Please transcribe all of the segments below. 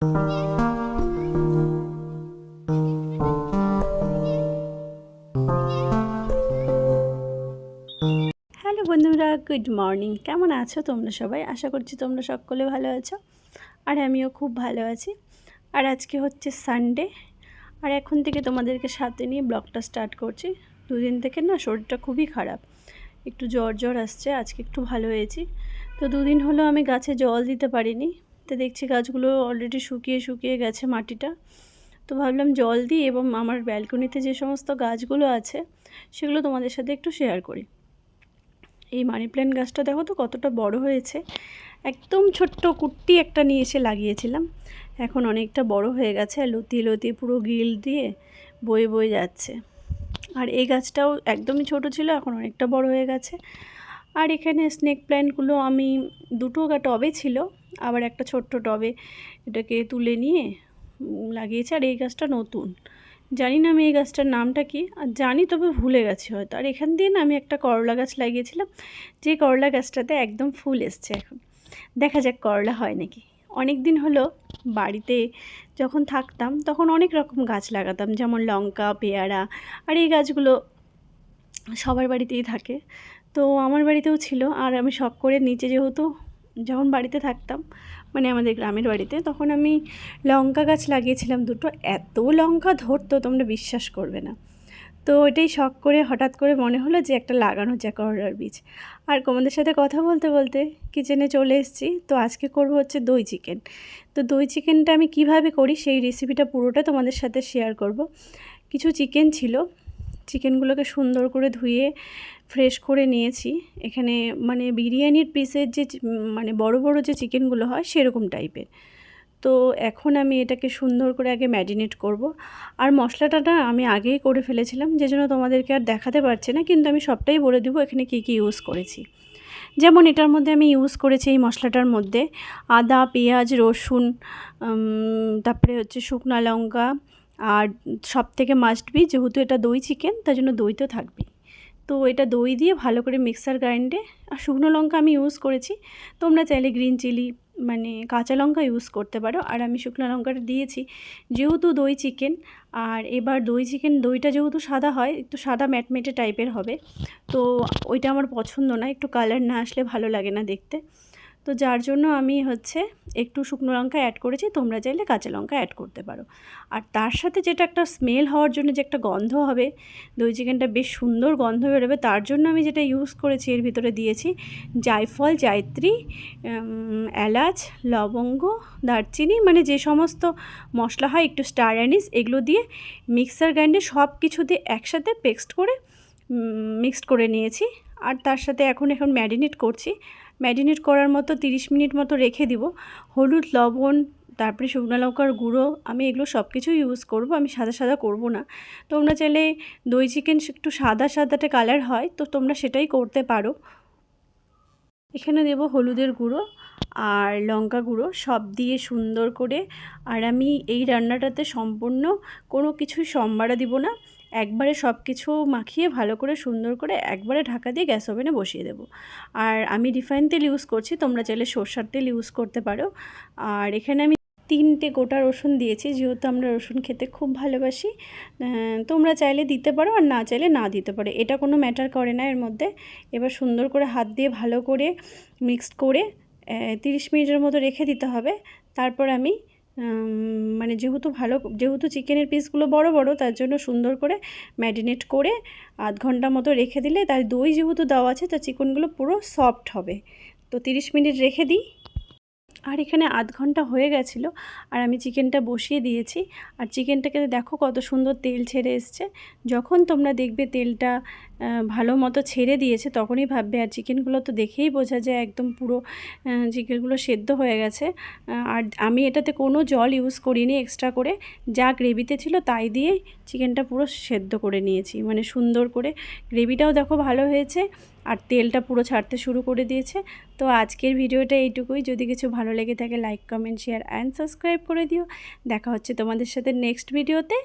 Hello বন্ধুরা, good morning. কেমন আছো তোমরা সবাই? আশা করছি তোমরা সকলে ভালো আছো, আর আমিও খুব ভালো আছি। আর আজকে হচ্ছে সানডে, আর এখন থেকে তোমাদেরকে সাথে নিয়ে ব্লগটা স্টার্ট করছি। দুদিন থেকে না শরীরটা খুবই খারাপ, একটু জ্বর জ্বর আসছে। আজকে একটু ভালো হয়েছি। তো দুদিন হলো আমি গাছে জল দিতে পারিনি। তো দেখছি গাছগুলো অলরেডি শুকিয়ে শুকিয়ে গেছে মাটিটা। তো ভাবলাম জল দিই এবং আমার ব্যালকনিতে যে সমস্ত গাছগুলো আছে সেগুলো তোমাদের সাথে একটু শেয়ার করি। এই মানি প্ল্যান্ট গাছটা দেখো তো কতটা বড় হয়েছে। একদম ছোট্ট কুট্টি একটা নিয়ে এসে লাগিয়েছিলাম, এখন অনেকটা বড় হয়ে গেছে। আর লতিয়ে লতিয়ে পুরো গিল দিয়ে বয়ে বয়ে যাচ্ছে। আর এই গাছটাও একদমই ছোট ছিল, এখন অনেকটা বড় হয়ে গেছে। আর এখানে স্নেক প্ল্যান্টগুলো আমি দুটো টবে ছিল, আবার একটা ছোট্ট টবে এটাকে তুলে নিয়ে লাগিয়েছি। আর এই গাছটা নতুন, জানি না আমি এই গাছটার নামটা কি, আর জানি তবে ভুলে গেছি হয়তো। আর এখান দিয়ে না আমি একটা করলা গাছ লাগিয়েছিলাম, যে করলা গাছটাতে একদম ফুল এসছে। এখন দেখা যাক করলা হয় নাকি। অনেক দিন হলো বাড়িতে যখন থাকতাম তখন অনেক রকম গাছ লাগাতাম, যেমন লঙ্কা, পেয়ারা। আর এই গাছগুলো সবার বাড়িতেই থাকে, তো আমার বাড়িতেও ছিল। আর আমি শখ করে নিচে যেহেতু যখন বাড়িতে থাকতাম, মানে আমাদের গ্রামের বাড়িতে, তখন আমি লঙ্কা গাছ লাগিয়েছিলাম দুটো। এত লঙ্কা ধরতো তোমরা বিশ্বাস করবে না। তো এটাই শখ করে হঠাৎ করে মনে হলো যে একটা লাগানো যাক করলার বীজ। আর তোমাদের সাথে কথা বলতে বলতে কিচেনে চলে এসেছি। তো আজকে করব হচ্ছে দই চিকেন। তো দই চিকেনটা আমি কিভাবে করি সেই রেসিপিটা পুরোটা তোমাদের সাথে শেয়ার করব। কিছু চিকেন ছিল, চিকেনগুলোকে সুন্দর করে ধুয়ে ফ্রেশ করে নিয়েছি। এখানে মানে বিরিয়ানির পিসের যে মানে বড় বড় যে চিকেনগুলো হয় সেরকম টাইপের। তো এখন আমি এটাকে সুন্দর করে আগে ম্যারিনেট করব। আর মশলাটা না আমি আগেই করে ফেলেছিলাম, যে জন্য তোমাদেরকে আর দেখাতে পারছি না, কিন্তু আমি সবটাই বলে দেবো এখানে কী কী ইউজ করেছি। যেমন এটার মধ্যে আমি ইউজ করেছি, এই মশলাটার মধ্যে আদা, পেঁয়াজ, রসুন, তারপরে হচ্ছে শুকনো লঙ্কা। আর সব থেকে মাস্ট বি, যেহেতু এটা দই চিকেন তার জন্য দই তো থাকবেই। তো এটা দই দিয়ে ভালো করে মিক্সার গ্রাইন্ডে, আর শুকনো লঙ্কা আমি ইউজ করেছি। তোমরা চাইলে গ্রিন চিলি মানে কাঁচা লঙ্কা ইউজ করতে পারো, আর আমি শুকনো লঙ্কাটা দিয়েছি যেহেতু দই চিকেন। আর এবার দই চিকেন, দইটা যেহেতু সাদা হয়, একটু সাদা ম্যাটমেটে টাইপের হবে, তো ওইটা আমার পছন্দ না, একটু কালার না আসলে ভালো লাগে না দেখতে। তো যার জন্য আমি হচ্ছে একটু শুকনো লঙ্কা অ্যাড করেছি, তোমরা চাইলে কাঁচা লঙ্কা অ্যাড করতে পারো। আর তার সাথে যেটা একটা স্মেল হওয়ার জন্য যে একটা গন্ধ হবে, দই চিকেনটা বেশ সুন্দর গন্ধ বেরোবে, তার জন্য আমি যেটা ইউজ করেছি এর ভিতরে দিয়েছি জায়ফল, জায়ত্রী, এলাচ, লবঙ্গ, দারচিনি, মানে যে সমস্ত মশলা হয়, একটু স্টার অ্যানিস, এগুলো দিয়ে মিক্সার গ্রাইন্ডে সব কিছু দিয়ে একসাথে মিক্সড করে নিয়েছি। আর তার সাথে এখন ম্যারিনেট করছি। ম্যারিনেট করার মতো 30 মিনিট মতো রেখে দিব। হলুদ, লবণ, তারপরে শুকনো লঙ্কার গুঁড়ো, আমি এগুলো সব কিছু ইউজ করব, আমি সাদা সাদা করব না। তোমরা চাইলে দই চিকেন একটু সাদা সাদাটে কালার হয়, তো তোমরা সেটাই করতে পারো। এখানে দেব হলুদের গুঁড়ো আর লঙ্কা গুঁড়ো, সব দিয়ে সুন্দর করে। আর আমি এই রান্নাটাতে সম্পূর্ণ কোনো কিছুই সম্বারা দিব না, একবারে সব কিছু মাখিয়ে ভালো করে সুন্দর করে একবারে ঢাকা দিয়ে গ্যাস ওভেনে বসিয়ে দেব। আর আমি রিফাইন তেল ইউজ করছি, তোমরা চাইলে সরষের তেল ইউজ করতে পারো। আর এখানে আমি 3টে গোটা রসুন দিয়েছি, যেহেতু আমরা রসুন খেতে খুব ভালোবাসি। তোমরা চাইলে দিতে পারো, আর না চাইলে না দিতে পারো, এটা কোনো ম্যাটার করে না এর মধ্যে। এবার সুন্দর করে হাত দিয়ে ভালো করে মিক্সড করে 30 মিনিটের মতো রেখে দিতে হবে। তারপর আমি মানে যেহেতু চিকেনের পিসগুলো বড় বড়, তার জন্য সুন্দর করে ম্যারিনেট করে আধ ঘন্টা মতো রেখে দিলে, তার দই যেহেতু দেওয়া আছে, তার চিকেনগুলো পুরো সফট হবে। তো 30 মিনিট রেখে দিই। আর এখানে আধ ঘন্টা হয়ে গেছিলো, আর আমি চিকেনটা বসিয়ে দিয়েছি। আর চিকেনটাকে দেখো কত সুন্দর তেল ছেড়ে এসছে। যখন তোমরা দেখবে তেলটা ভালো মতো ছেড়ে দিয়েছে, তখনই ভাববে। আর চিকেনগুলো তো দেখেই বোঝা যায় একদম পুরো চিকেনগুলো সেদ্ধ হয়ে গেছে। আর আমি এটাতে কোনো জল ইউজ করিনি এক্সট্রা করে, যা গ্রেভিতে ছিল তাই দিয়েই চিকেনটা পুরো সেদ্ধ করে নিয়েছি, মানে সুন্দর করে। গ্রেভিটাও দেখো ভালো হয়েছে, আর তেলটা পুরো ছাড়তে শুরু করে দিয়েছে। তো আজকের ভিডিওটা এইটুকুই। যদি কিছু ভালো লেগে থাকে like, comment, share and subscribe করে দিও। দেখা হচ্ছে তোমাদের সাথে নেক্সট ভিডিওতে।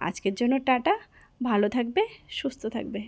আজকের জন্য টাটা, ভালো থাকবে, সুস্থ থাকবে।